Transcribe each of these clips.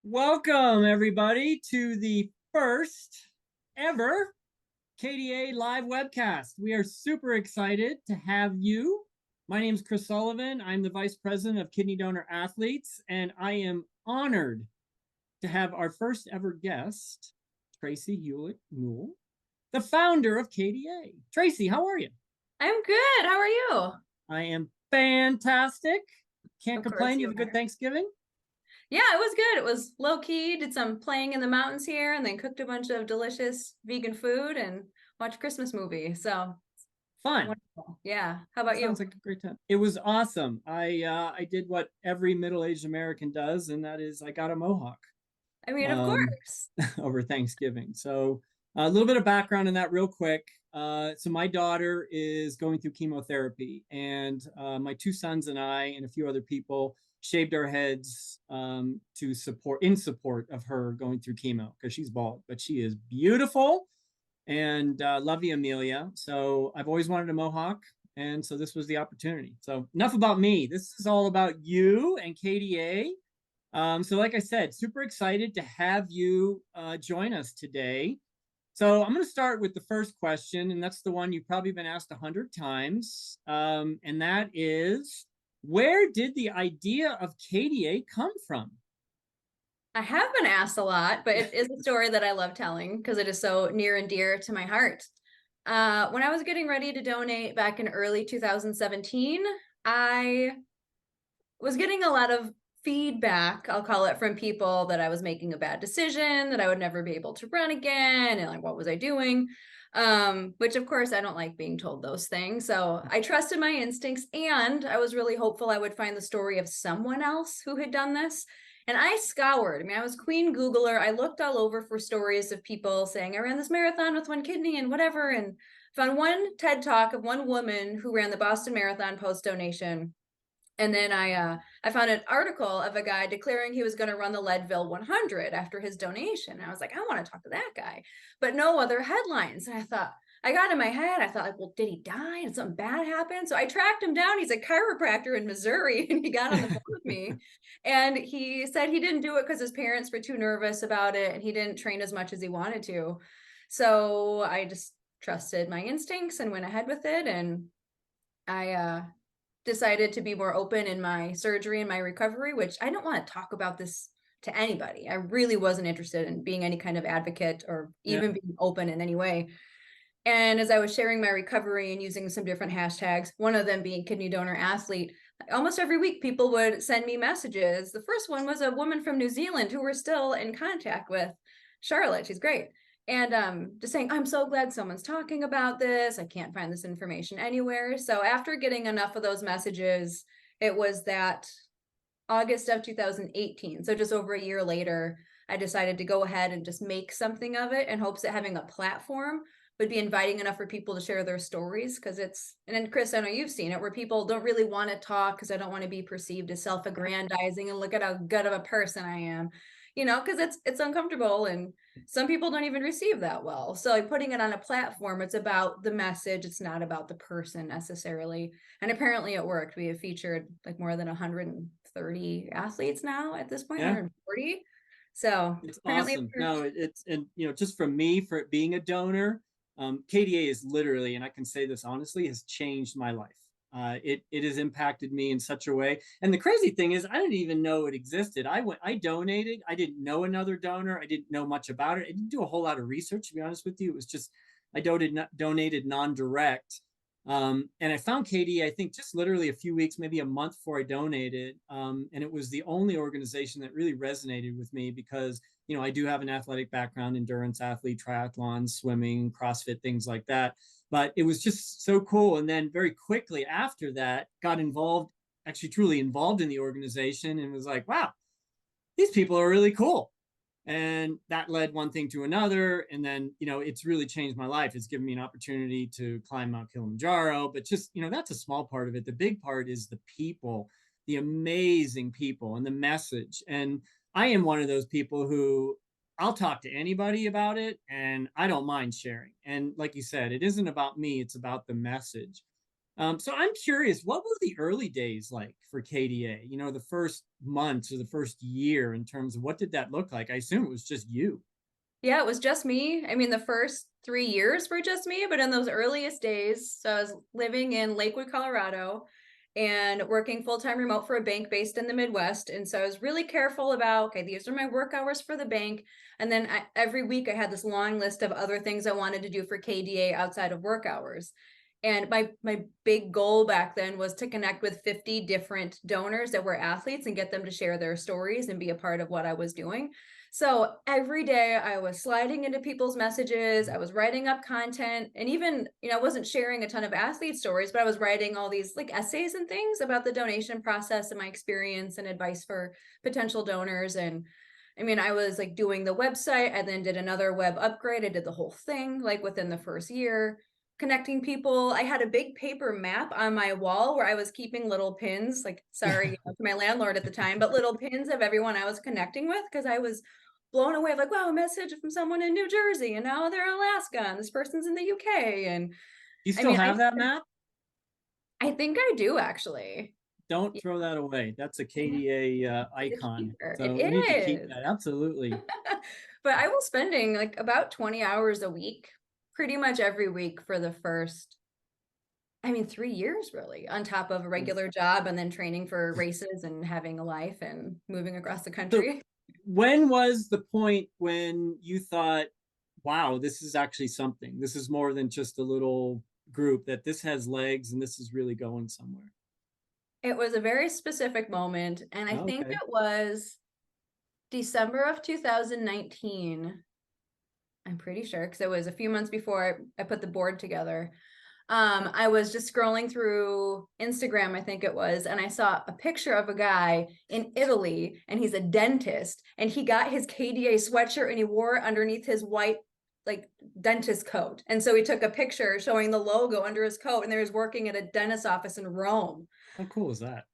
Welcome, everybody, to the first ever KDA live webcast. We are super excited to have you. My name is Chris Sullivan. I'm the Vice President of Kidney Donor Athletes, and I am honored to have our first ever guest, Tracey Hulick, the founder of KDA. Tracey, how are you? I'm good. How are you? I am fantastic. Can't Of course complain. You you have a good are. Thanksgiving? Yeah, it was good. It was low key, did some playing in the mountains here, and then cooked a bunch of delicious vegan food and watched a Christmas movie. So Fun. wonderful. Yeah. How That about you? sounds like a great time. It was awesome. I did what every middle-aged American does, and that is I got a mohawk I mean, of um, course. over Thanksgiving. So a little bit of background in that real quick. So my daughter is going through chemotherapy, and my two sons and I and a few other people shaved our heads to support of her going through chemo because she's bald, but she is beautiful and love you, Amelia. So I've always wanted a mohawk, and so this was the opportunity. So enough about me. This is all about you and KDA. So like I said, super excited to have you join us today. So I'm going to start with the first question, and that's the one you've probably been asked 100 times, and that is, where did the idea of KDA come from? I have been asked a lot, but it is a story that I love telling because it is so near and dear to my heart. When I was getting ready to donate back in early 2017, I was getting a lot of feedback, I'll call it, from people that I was making a bad decision, that I would never be able to run again, and like, what was I doing? Which of course I don't like being told those things. So I trusted my instincts, and I was really hopeful I would find the story of someone else who had done this. And I scoured. I mean, I was Queen Googler. I looked all over for stories of people saying, I ran this marathon with one kidney and whatever, and found one TED talk of one woman who ran the Boston Marathon post donation. And then I found an article of a guy declaring he was going to run the Leadville 100 after his donation. And I was like, I want to talk to that guy, but no other headlines. And I thought, I got in my head, I thought, like, well, did he die? Did something bad happen? So I tracked him down. He's a chiropractor in Missouri, and he got on the phone with me, and he said he didn't do it because his parents were too nervous about it, and he didn't train as much as he wanted to. So I just trusted my instincts and went ahead with it, and I decided to be more open in my surgery and my recovery, which I don't want to talk about this to anybody. I really wasn't interested in being any kind of advocate or Yeah. even being open in any way. And as I was sharing my recovery and using some different hashtags, one of them being kidney donor athlete, almost every week people would send me messages. The first one was a woman from New Zealand who we're still in contact with, Charlotte. She's great. And just saying, I'm so glad someone's talking about this. I can't find this information anywhere. So after getting enough of those messages, it was that August of 2018. So just over a year later, I decided to go ahead and just make something of it in hopes that having a platform would be inviting enough for people to share their stories. Because it's, and then Chris, I know you've seen it, where people don't really want to talk because I don't want to be perceived as self-aggrandizing and look at how good of a person I am, because it's uncomfortable, and some people don't even receive that well. So like putting it on a platform, it's about the message. It's not about the person necessarily. And apparently it worked. We have featured like more than 130 athletes now at this point, Yeah. 140. So It's apparently it awesome. No, worked. it's and just for me, for it being a donor, KDA is literally, and I can say this honestly, has changed my life. It has impacted me in such a way. And the crazy thing is, I didn't even know it existed. I donated. I didn't know another donor. I didn't know much about it. I didn't do a whole lot of research, to be honest with you. It was just I donated non-direct. And I found Katie, I think just literally a few weeks, maybe a month before I donated. And it was the only organization that really resonated with me because, I do have an athletic background, endurance athlete, triathlon, swimming, CrossFit, things like that. But it was just so cool. And then very quickly after that, got involved, actually truly involved in the organization, and was like, wow, these people are really cool. And that led one thing to another, and then it's really changed my life. It's given me an opportunity to climb Mount Kilimanjaro, but just that's a small part of it. The big part is the people, the amazing people, and the message. And I am one of those people who I'll talk to anybody about it, and I don't mind sharing. And like you said, it isn't about me, it's about the message. So I'm curious, what were the early days like for KDA? The first months or the first year in terms of what did that look like? I assume it was just you. Yeah, it was just me. I mean, the first 3 years were just me, but in those earliest days, so I was living in Lakewood, Colorado, and working full-time remote for a bank based in the Midwest. And so I was really careful about, okay, these are my work hours for the bank. And then every week I had this long list of other things I wanted to do for KDA outside of work hours. And my big goal back then was to connect with 50 different donors that were athletes and get them to share their stories and be a part of what I was doing. So every day I was sliding into people's messages, I was writing up content, and even, I wasn't sharing a ton of athlete stories, but I was writing all these like essays and things about the donation process and my experience and advice for potential donors. And I mean, I was like doing the website, I then did another web upgrade. I did the whole thing like within the first year, connecting people. I had a big paper map on my wall where I was keeping little pins, like, sorry to my landlord at the time, but little pins of everyone I was connecting with, because I was blown away, like, wow, a message from someone in New Jersey, and now they're in Alaska, and this person's in the UK. And You I still mean, have that map? I think I do actually. Don't Yeah, throw that away. That's a KDA it's a icon. keeper. It So we need to keep is. that. Absolutely. But I was spending like about 20 hours a week, pretty much every week for the first, I mean, 3 years really, on top of a regular job and then training for races and having a life and moving across the So country. when was the point when you thought, wow, this is actually something? This is more than just a little group, that this has legs and this is really going somewhere. It was a very specific moment, and I think Okay. it was December of 2019. I'm pretty sure, because it was a few months before I put the board together. I was just scrolling through Instagram, I think it was, and I saw a picture of a guy in Italy, and he's a dentist, and he got his KDA sweatshirt and he wore it underneath his white like dentist coat. And so he took a picture showing the logo under his coat, and he was working at a dentist office in Rome. How cool is that?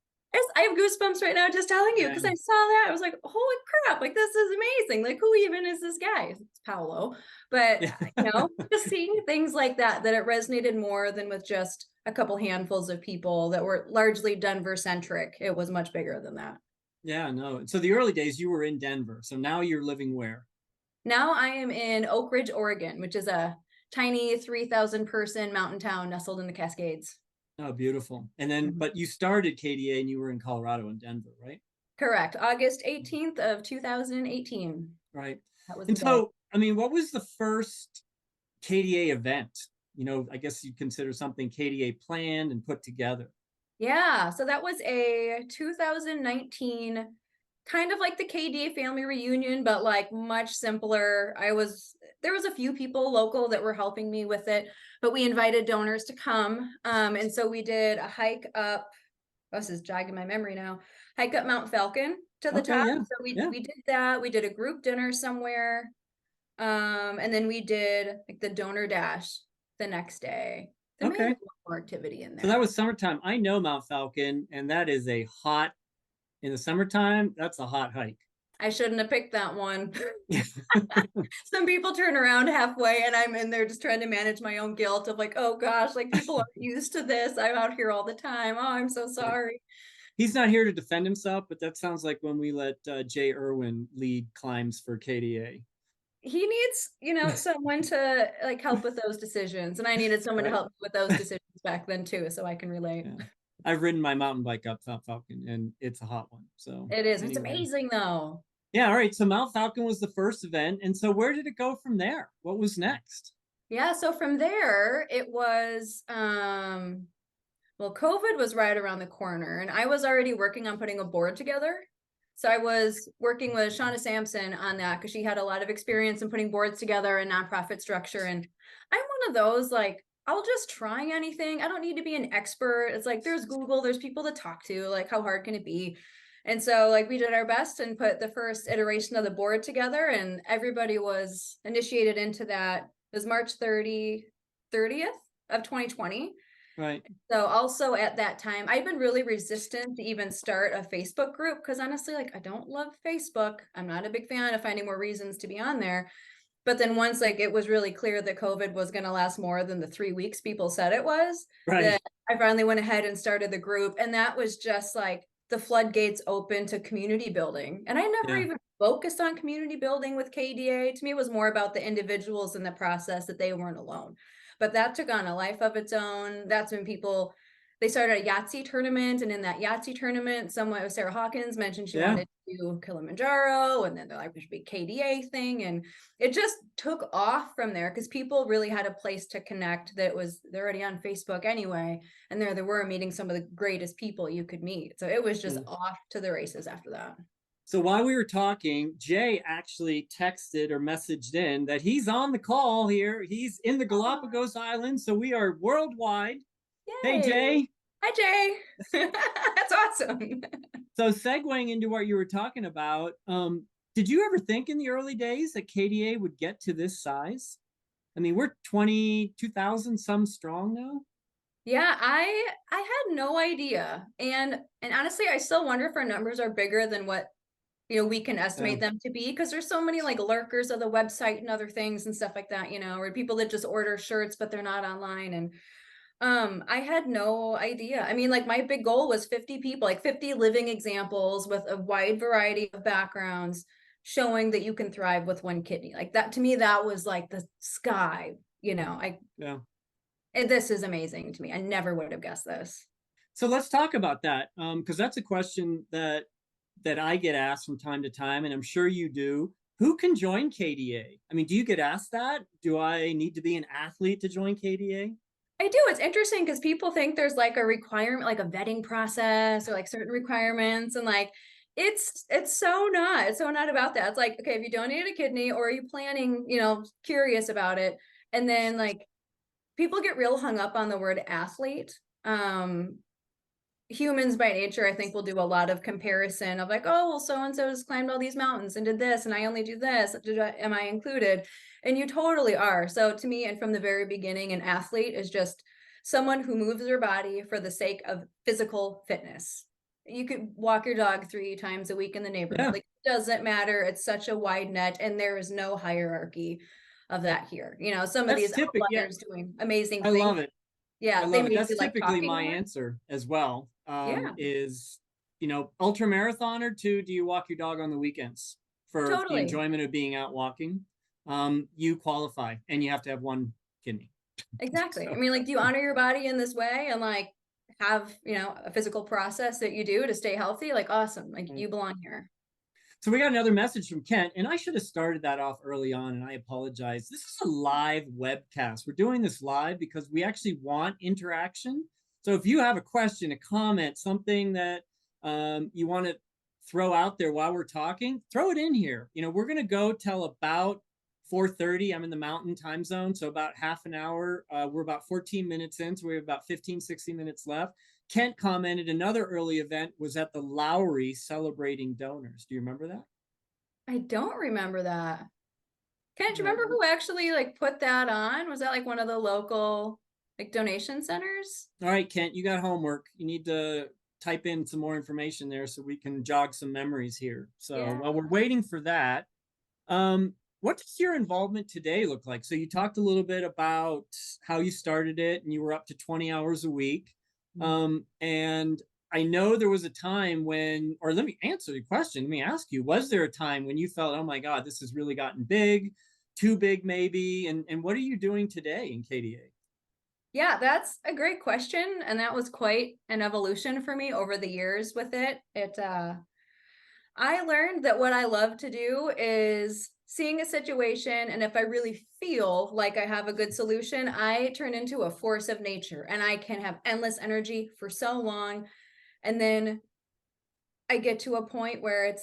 I have goosebumps right now just telling you, Yeah. because I saw that. I was like, holy crap, like this is amazing. Like, who even is this guy? It's Paolo. But, Yeah. just seeing things like that it resonated more than with just a couple handfuls of people that were largely Denver centric. It was much bigger than that. Yeah, no. So the early days you were in Denver. So now you're living where? Now I am in Oak Ridge, Oregon, which is a tiny 3,000 person mountain town nestled in the Cascades. Oh, beautiful. And then, Mhm. but you started KDA and you were in Colorado and Denver, right? Correct. August 18th of 2018. Right. That was And the day. so, I mean, what was the first KDA event? I guess you consider something KDA planned and put together. Yeah, so that was a 2019, kind of like the KDA family reunion, but like much simpler. There was a few people local that were helping me with it, but we invited donors to come. And so we did a hike up, this is jogging my memory now, hike up Mount Falcon to the Okay, top. yeah. So we Yeah. we did that. We did a group dinner somewhere. And then we did like the donor dash the next day. There may have Okay. been one more activity in So that there. was summertime. I know Mount Falcon, and that is in the summertime, that's a hot hike. I shouldn't have picked that one. Some people turn around halfway and I'm in there just trying to manage my own guilt of like, oh gosh, like people aren't used to this. I'm out here all the time. Oh, I'm so sorry. He's not here to defend himself, but that sounds like when we let Jay Irwin lead climbs for KDA. He needs, someone to like help with those decisions. And I needed someone to Right. help me with those decisions back then too, so I can relate. Yeah. I've ridden my mountain bike up Mount Falcon, and it's a hot one. So It is. It's anyway, amazing though. yeah. All right. So Mount Falcon was the first event, and so where did it go from there? What was next? Yeah, so from there it was well, COVID was right around the corner, and I was already working on putting a board together. So I was working with Shauna Sampson on that because she had a lot of experience in putting boards together and nonprofit structure. And I'm one of those, like, I'll just try anything. I don't need to be an expert. It's like there's Google, there's people to talk to. Like, how hard can it be? And so, like, we did our best and put the first iteration of the board together, and everybody was initiated into that. It was March 30th of 2020. Right. So also at that time, I've been really resistant to even start a Facebook group because honestly, like I don't love Facebook. I'm not a big fan of finding more reasons to be on there. But then once like it was really clear that COVID was going to last more than the 3 weeks people said it was, Right. that I finally went ahead and started the group, and that was just like the floodgates open to community building. And I never Yeah. even focused on community building with KDA. To me, it was more about the individuals in the process, that they weren't alone. But that took on a life of its own. That's when they started a Yahtzee tournament, and in that Yahtzee tournament, someone, Sarah Hawkins, mentioned she Yeah. wanted to do Kilimanjaro, and then they're like, we should be KDA thing, and it just took off from there because people really had a place to connect. They're already on Facebook anyway, and there they were meeting some of the greatest people you could meet. So it was just Yeah. off to the races after that. So while we were talking, Jay actually texted or messaged in that he's on the call here. He's in the Oh, Galapagos Islands, so we are worldwide. Hey, yay. Jay. Hi, Jay. That's awesome. So segueing into what you were talking about, did you ever think in the early days that KDA would get to this size? I mean, we're 22,000 some strong now. Yeah, I had no idea. And honestly, I still wonder if our numbers are bigger than what we can Yeah. estimate them to be, because there's so many like lurkers of the website and other things and stuff like that, or people that just order shirts but they're not online. And I had no idea. I mean, like my big goal was 50 people, like 50 living examples with a wide variety of backgrounds, showing that you can thrive with one kidney. Like that, to me, that was like the sky, Yeah. and this is amazing to me. I never would have guessed this. So let's talk about that, because that's a question that I get asked from time to time, and I'm sure you do. Who can join KDA? I mean, do you get asked that? Do I need to be an athlete to join KDA? I do. It's interesting because people think there's like a requirement, like a vetting process or like certain requirements, and like it's so not. It's so not about that. It's like, okay, if you donated a kidney or are you planning, curious about it, and then like people get real hung up on the word athlete. Humans by nature, I think, will do a lot of comparison of like, oh, well, so and so has climbed all these mountains and did this, and I only do this. Am I included? And you totally are. So to me, and from the very beginning, an athlete is just someone who moves their body for the sake of physical fitness. You could walk your dog 3 times a week in the neighborhood. Yeah, Like, it doesn't matter. It's such a wide net, and there is no hierarchy of that here. Some of that's these typical. Yeah, outliers doing amazing I things. love it. I Yeah, they love it. may That's be like typically talking my more. answer as well. Yeah, Is ultra marathoner too? Do you walk your dog on the weekends for the totally. enjoyment of being out walking? You qualify, and you have to have one kidney. Exactly. I So mean, like, do you honor your body in this way and like have, a physical process that you do to stay healthy? Like, awesome. Like, you belong here. So we got another message from Kent, and I should have started that off early on, and I apologize. This is a live webcast. We're doing this live because we actually want interaction. So if you have a question, a comment, something that you want to throw out there while we're talking, throw it in here. We're going to go till about 4:30. I'm in the mountain time zone, so about half an hour. We're about 14 minutes in, so we have about 15, 16 minutes left. Kent commented another early event was at the Lowry celebrating donors. Do you remember that? I don't remember that. Can't All you right. remember who actually like put that on? Was that like one of the local like donation centers? All right, Kent, you got homework. You need to type in some more information there so we can jog some memories here. So Yeah. while we're waiting for that, what does your involvement today look like? So you talked a little bit about how you started it and you were up to 20 hours a week. And I know there was a time when, or let me answer the question. Let me ask you, was there a time when you felt, oh my God, this has really gotten big, too big maybe? And what are you doing today in KDA? Yeah, that's a great question. And that was quite an evolution for me over the years with it. I learned that what I love to do is seeing a situation, and if I really feel like I have a good solution, I turn into a force of nature and I can have endless energy for so long. And then I get to a point where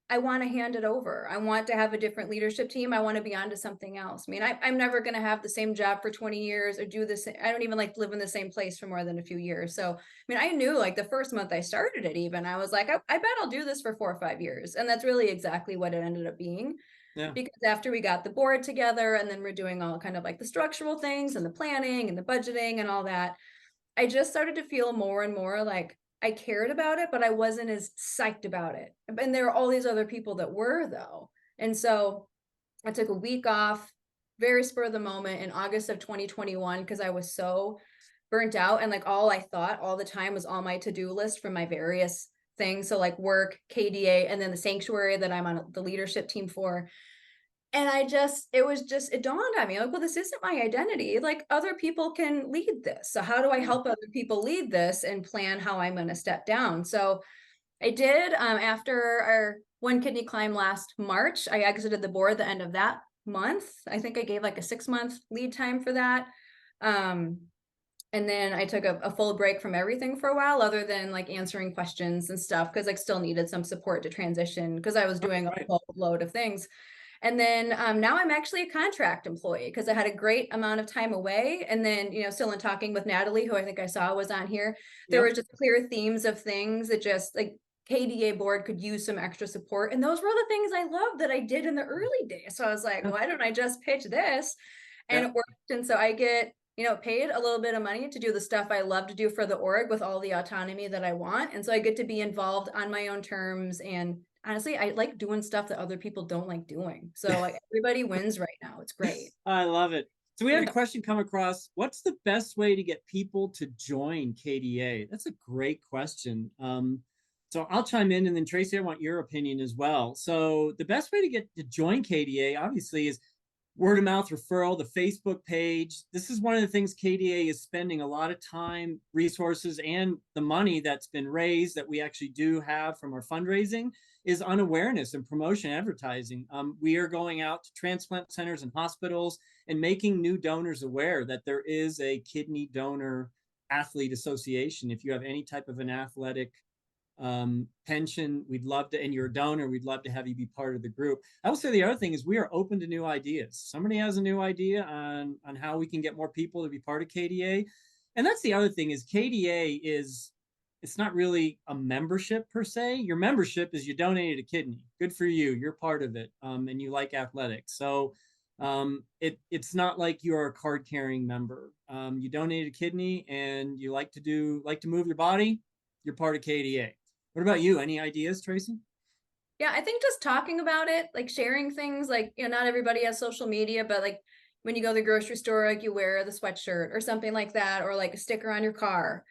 I want to hand it over. I want to have a different leadership team. I want to be on to something else. I mean, I'm never going to have the same job for 20 years or do this. I don't even like live in the same place for more than a few years. So, I mean, I knew like the first month I started it, even I was like, I bet I'll do this for 4 or 5 years. And that's really exactly what it ended up being. Yeah. Because after we got the board together and then we're doing all kind of like the structural things and the planning and the budgeting and all that, I just started to feel more and more like I cared about it, but I wasn't as psyched about it. And there are all these other people that were, though. And so I took a week off, very spur of the moment in August of 2021, because I was so burnt out, and like all I thought all the time was on my to-do list from my various things. So like work, KDA, and then the sanctuary that I'm on the leadership team for. And it dawned on me like, well, this isn't my identity. Like other people can lead this. So how do I help other people lead this and plan how I'm going to step down? So I did, after our one kidney climb last March, I exited the board the end of that month. I think I gave like a 6-month lead time for that. And then I took a full break from everything for a while, other than like answering questions and stuff, because I still needed some support to transition because I was doing a whole load of things. And then now I'm actually a contract employee because I had a great amount of time away. And then, still in talking with Natalie, who I think I saw was on here, there were just clear themes of things that just like KDA board could use some extra support. And those were the things I loved that I did in the early days. So I was like, why don't I just pitch this? And it worked. And so I get, paid a little bit of money to do the stuff I love to do for the org with all the autonomy that I want. And so I get to be involved on my own terms. And honestly, I like doing stuff that other people don't like doing. So like everybody wins right now. It's great. I love it. So we had a question come across. What's the best way to get people to join KDA? That's a great question. So I'll chime in, and then Tracey, I want your opinion as well. So the best way to get to join KDA, obviously, is word of mouth referral, the Facebook page. This is one of the things KDA is spending a lot of time, resources, and the money that's been raised that we actually do have from our fundraising is on awareness and promotion advertising. We are going out to transplant centers and hospitals and making new donors aware that there is a kidney donor athlete association. If you have any type of an athletic pension, we'd love to, and you're a donor, we'd love to have you be part of the group. I will say the other thing is we are open to new ideas. Somebody has a new idea on how we can get more people to be part of KDA. And that's the other thing is KDA is, it's not really a membership per se. Your membership is you donated a kidney. Good for you. You're part of it. And you like athletics. So it's not like you're a card carrying member. You donated a kidney and you like to move your body. You're part of KDA. What about you? Any ideas, Tracey? Yeah, I think just talking about it, like sharing things, like, not everybody has social media, but like when you go to the grocery store, like you wear the sweatshirt or something like that, or like a sticker on your car.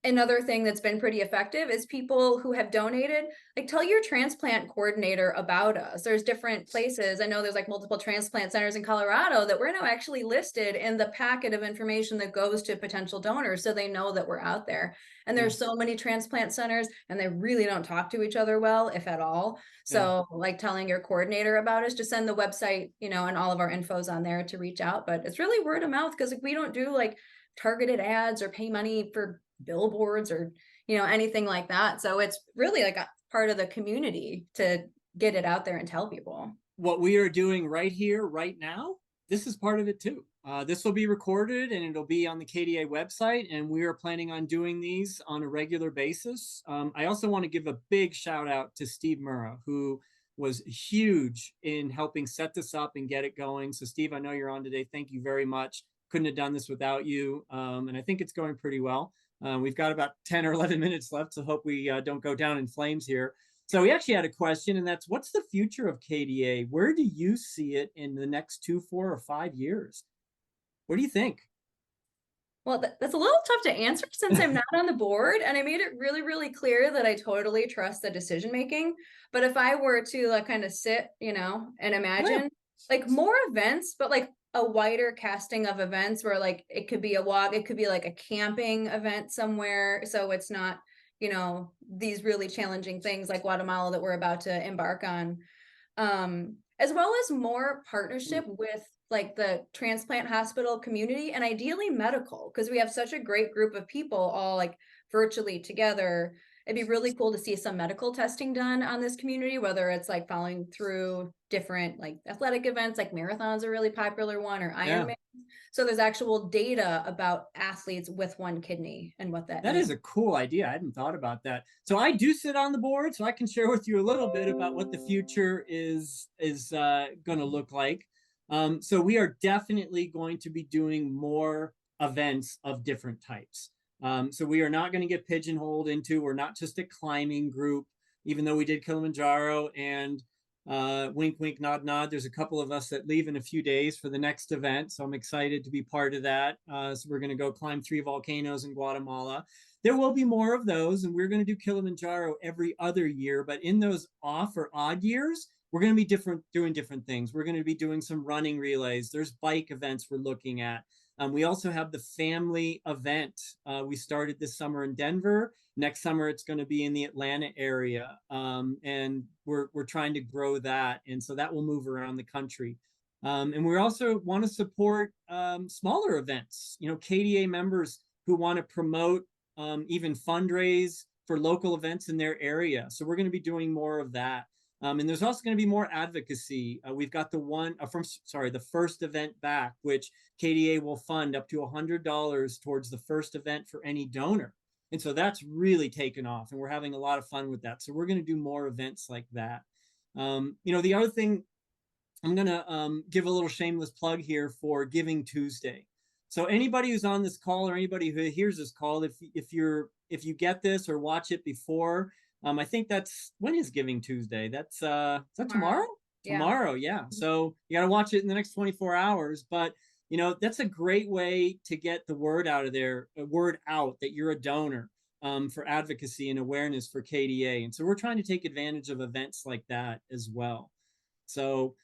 Another thing that's been pretty effective is people who have donated, like tell your transplant coordinator about us. There's different places. I know there's like multiple transplant centers in Colorado that we're now actually listed in the packet of information that goes to potential donors, so they know that we're out there. And there's so many transplant centers and they really don't talk to each other well, if at all. So like telling your coordinator about us, just send the website, and all of our info's on there to reach out. But it's really word of mouth, because like, we don't do like targeted ads or pay money for billboards or anything like that. So it's really like a part of the community to get it out there and tell people. What we are doing right here, right now, this is part of it too. This will be recorded and it'll be on the KDA website, and we are planning on doing these on a regular basis. I also want to give a big shout out to Steve Murrah, who was huge in helping set this up and get it going. So Steve, I know you're on today. Thank you very much. Couldn't have done this without you. And I think it's going pretty well. We've got about 10 or 11 minutes left, so hope we don't go down in flames here. So we actually had a question, and that's, what's the future of KDA? Where do you see it in the next 2, 4, or 5 years? What do you think? Well, that's a little tough to answer since I'm not on the board, and I made it really, really clear that I totally trust the decision making. But if I were to like kind of sit, and imagine like more events, but like a wider casting of events where like it could be a walk, it could be like a camping event somewhere. So it's not, these really challenging things like Guatemala that we're about to embark on. As well as more partnership with like the transplant hospital community and ideally medical, because we have such a great group of people all like virtually together. It'd be really cool to see some medical testing done on this community, whether it's like following through different like athletic events, like marathons are a really popular one, or Ironman. So there's actual data about athletes with one kidney and what that is a cool idea. I hadn't thought about that. So I do sit on the board, so I can share with you a little bit about what the future is going to look like. So we are definitely going to be doing more events of different types. So we are not going to get pigeonholed into, we're not just a climbing group, even though we did Kilimanjaro and Wink, wink, nod, nod. There's a couple of us that leave in a few days for the next event, so I'm excited to be part of that. So we're going to go climb 3 volcanoes in Guatemala. There will be more of those, and we're going to do Kilimanjaro every other year. But in those off or odd years, we're going to be doing different things. We're going to be doing some running relays. There's bike events we're looking at. We also have the family event. We started this summer in Denver. Next summer, it's going to be in the Atlanta area, and we're trying to grow that, and so that will move around the country. And we also want to support smaller events. You know, KDA members who want to promote, even fundraise for local events in their area. So we're going to be doing more of that. And there's also going to be more advocacy. We've got the first event back, which KDA will fund up to $100 towards the first event for any donor. And so that's really taken off, and we're having a lot of fun with that. So we're going to do more events like that. The other thing, I'm going to give a little shameless plug here for Giving Tuesday. So anybody who's on this call, or anybody who hears this call, if you get this or watch it before, I think when is Giving Tuesday? Is that tomorrow? Yeah. Tomorrow, yeah. So you got to watch it in the next 24 hours. But that's a great way to get the word out that you're a donor, for advocacy and awareness for KDA. And so we're trying to take advantage of events like that as well. So,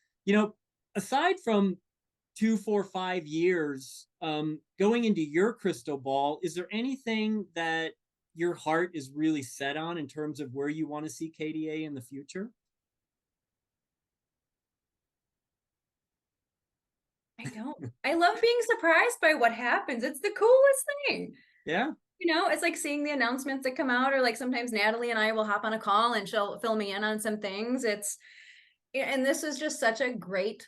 aside from 2, 4, 5 years, going into your crystal ball, is there anything that your heart is really set on in terms of where you want to see KDA in the future? I don't. I love being surprised by what happens. It's the coolest thing. Yeah. It's like seeing the announcements that come out, or like sometimes Natalie and I will hop on a call and she'll fill me in on some things. And this is just such a great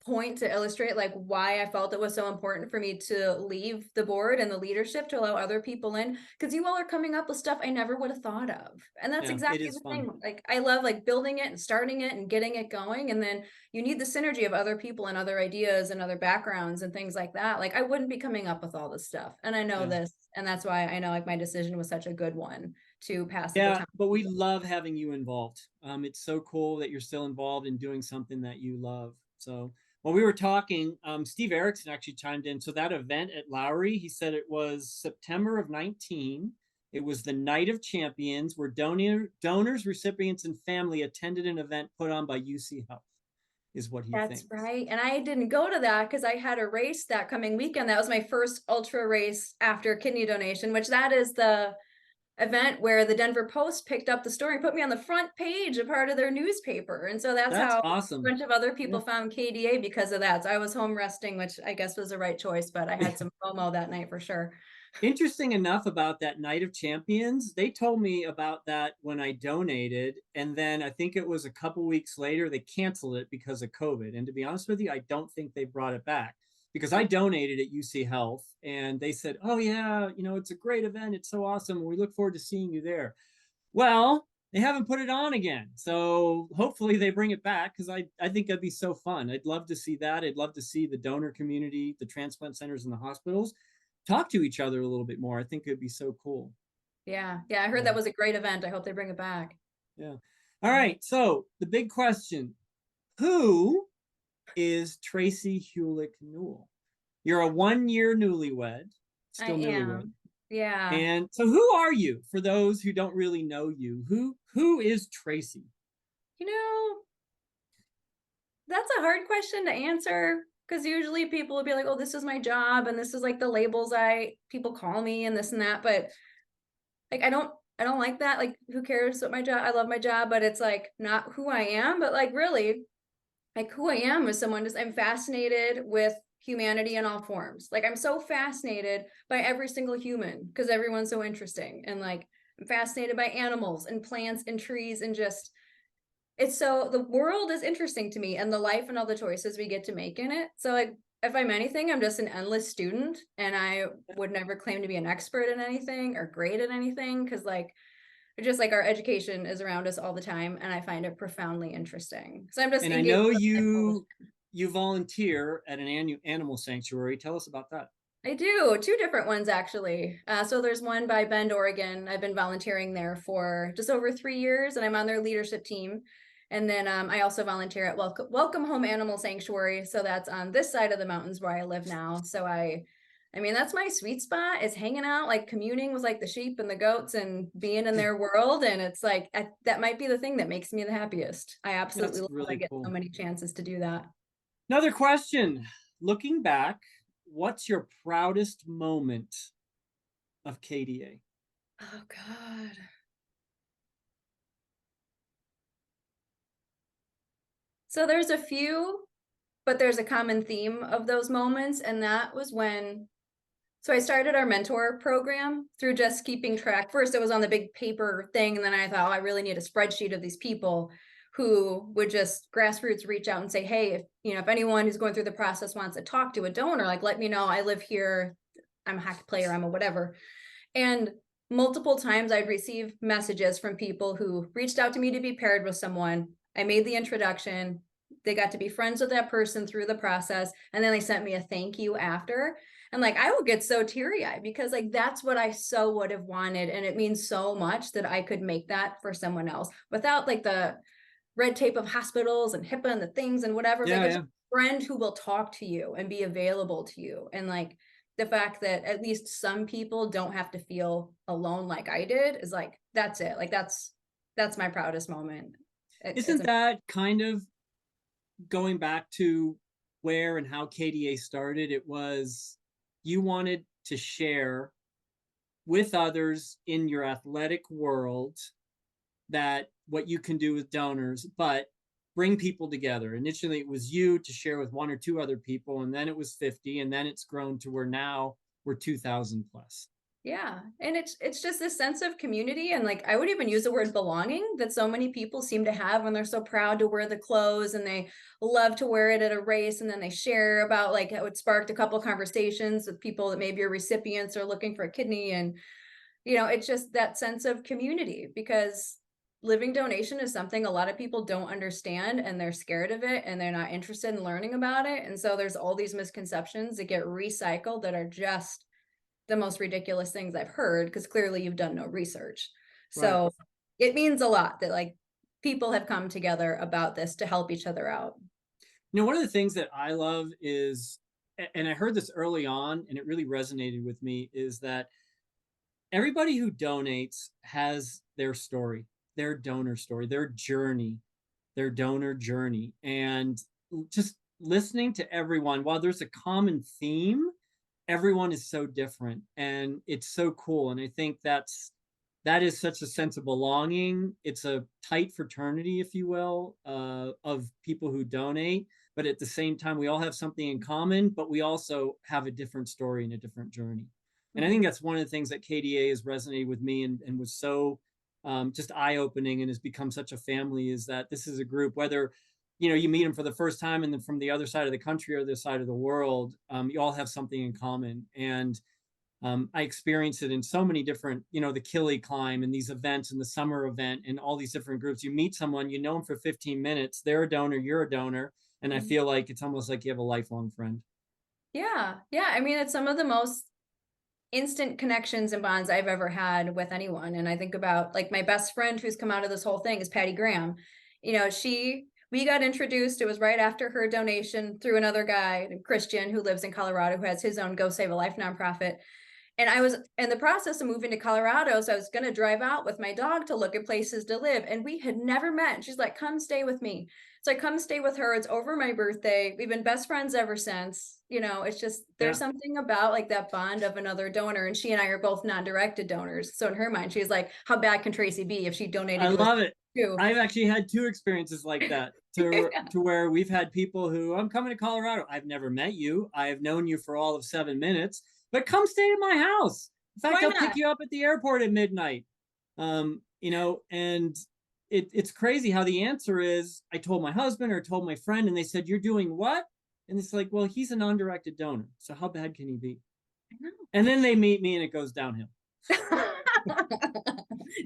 point to illustrate like why I felt it was so important for me to leave the board and the leadership to allow other people in, because you all are coming up with stuff I never would have thought of. And that's exactly the thing. Like, I love like building it and starting it and getting it going, and then you need the synergy of other people and other ideas and other backgrounds and things like that. Like, I wouldn't be coming up with all this stuff, and I know this, and that's why I know like my decision was such a good one to pass the baton. But we love having you involved. It's so cool that you're still involved in doing something that you love. So when we were talking, Steve Erickson actually chimed in. So that event at Lowry, he said it was September of 19. It was the Night of Champions, where donors, recipients, and family attended an event put on by UC Health, is what he thinks. That's right. And I didn't go to that because I had a race that coming weekend. That was my first ultra race after kidney donation, which that is the event where the Denver Post picked up the story and put me on the front page, a part of their newspaper. And so that's how awesome. A bunch of other people found KDA because of that. So I was home resting, which I guess was the right choice, but I had some FOMO that night for sure. Interesting enough about that Night of Champions, they told me about that when I donated, and then I think it was a couple weeks later they canceled it because of COVID. And to be honest with you, I don't think they brought it back, because I donated at UC Health and they said, oh yeah, it's a great event, it's so awesome, we look forward to seeing you there. Well, they haven't put it on again, so hopefully they bring it back, because I think that'd be so fun. I'd love to see that. I'd love to see the donor community, the transplant centers, and the hospitals talk to each other a little bit more. I think it'd be so cool. Yeah, I heard that was a great event. I hope they bring it back. Yeah. All right, so the big question: who is Tracey Hulick Newell? You're a 1-year newlywed, still newlywed. Yeah. And so who are you, for those who don't really know you? Who is Tracey? That's a hard question to answer, because usually people will be like, oh, this is my job and this is like the labels people call me and this and that. But like, I don't like that. Like, who cares what my job? I love my job, but it's like not who I am. But like, really, like, who I am is I'm fascinated with humanity in all forms. Like, I'm so fascinated by every single human because everyone's so interesting. And like, I'm fascinated by animals and plants and trees, and just, the world is interesting to me, and the life and all the choices we get to make in it. So like, if I'm anything, I'm just an endless student, and I would never claim to be an expert in anything or great at anything, because like, just like our education is around us all the time, and I find it profoundly interesting. So I'm just. And I know you volunteer at an animal sanctuary. Tell us about that. I do. 2 different ones, actually. So there's one by Bend, Oregon. I've been volunteering there for just over 3 years, and I'm on their leadership team. And then I also volunteer at Welcome Home Animal Sanctuary. So that's on this side of the mountains where I live now. So I mean, that's my sweet spot, is hanging out, like communing with like the sheep and the goats and being in their world. And it's like, that might be the thing that makes me the happiest. I absolutely That's love that I really get so cool. many chances to do that. Another question. Looking back, what's your proudest moment of KDA? Oh God. So there's a few, but there's a common theme of those moments. And that was when, so I started our mentor program through just keeping track. First, it was on the big paper thing. And then I thought, oh, I really need a spreadsheet of these people who would just grassroots reach out and say, hey, if anyone who's going through the process wants to talk to a donor, like, let me know. I live here. I'm a hockey player. I'm a whatever. And multiple times I'd receive messages from people who reached out to me to be paired with someone. I made the introduction. They got to be friends with that person through the process. And then they sent me a thank you after. And like, I will get so teary-eyed because like, that's what I so would have wanted. And it means so much that I could make that for someone else without like the red tape of hospitals and HIPAA and the things and whatever. It's Yeah, like yeah. a friend who will talk to you and be available to you. And like, the fact that at least some people don't have to feel alone like I did is like, that's it. Like that's my proudest moment. Isn't that kind of going back to where and how KDA started? It was, you wanted to share with others in your athletic world that what you can do with donors, but bring people together. Initially, it was you to share with one or two other people, and then it was 50, and then it's grown to where now we're 2,000 plus. Yeah. And it's just this sense of community. And like, I would even use the word belonging that so many people seem to have when they're so proud to wear the clothes and they love to wear it at a race. And then they share about like how it sparked a couple of conversations with people that maybe are recipients or looking for a kidney. And, it's just that sense of community, because living donation is something a lot of people don't understand and they're scared of it and they're not interested in learning about it. And so there's all these misconceptions that get recycled that are just the most ridiculous things I've heard, because clearly you've done no research. Right. So it means a lot that like people have come together about this to help each other out. One of the things that I love is, and I heard this early on and it really resonated with me, is that everybody who donates has their story, their donor story, their journey, their donor journey. And just listening to everyone, while there's a common theme, everyone is so different and it's so cool. And I think that is such a sense of belonging. It's a tight fraternity, if you will, of people who donate, but at the same time we all have something in common, but we also have a different story and a different journey. And I think that's one of the things that KDA has resonated with me and was so just eye-opening and has become such a family, is that this is a group, whether you meet them for the first time and then from the other side of the country or the side of the world, you all have something in common. And I experienced it in so many different, the Killy climb and these events and the summer event and all these different groups. You meet someone, you know them for 15 minutes, they're a donor, you're a donor. And I feel like it's almost like you have a lifelong friend. Yeah. Yeah. I mean, it's some of the most instant connections and bonds I've ever had with anyone. And I think about like my best friend who's come out of this whole thing is Patty Graham. We got introduced, it was right after her donation through another guy, Christian, who lives in Colorado, who has his own Go Save a Life nonprofit. And I was in the process of moving to Colorado. So I was going to drive out with my dog to look at places to live. And we had never met. And she's like, come stay with me. So I come stay with her. It's over my birthday. We've been best friends ever since. It's just, there's something about like that bond of another donor. And she and I are both non-directed donors. So in her mind, she's like, how bad can Tracey be if she donated? I love it. Too? I've actually had two experiences like that to where we've had people who, I'm coming to Colorado. I've never met you. I've known you for all of 7 minutes, but come stay at my house. In fact, I'll pick you up at the airport at midnight. And it's crazy how the answer is, I told my husband or told my friend, and they said, you're doing what? And it's like, well, he's a non-directed donor. So how bad can he be? And then they meet me and it goes downhill.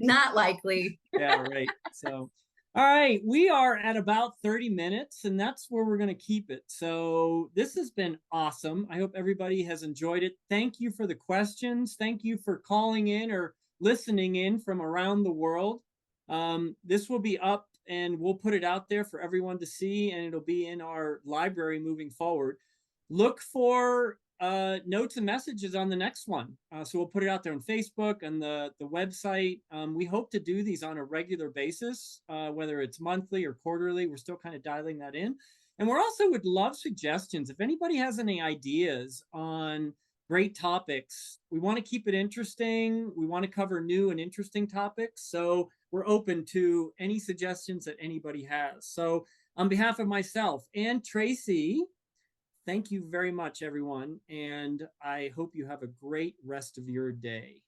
Not likely. Yeah, right. So, all right, we are at about 30 minutes, and that's where we're going to keep it. So this has been awesome. I hope everybody has enjoyed it. Thank you for the questions. Thank you for calling in or listening in from around the world. This will be up and we'll put it out there for everyone to see, and it'll be in our library moving forward. Look for notes and messages on the next one. So we'll put it out there on Facebook and the website. We hope to do these on a regular basis, whether it's monthly or quarterly. We're still kind of dialing that in. And we're also would love suggestions. If anybody has any ideas on great topics, we want to keep it interesting. We want to cover new and interesting topics. So we're open to any suggestions that anybody has. So on behalf of myself and Tracey, thank you very much, everyone. And I hope you have a great rest of your day.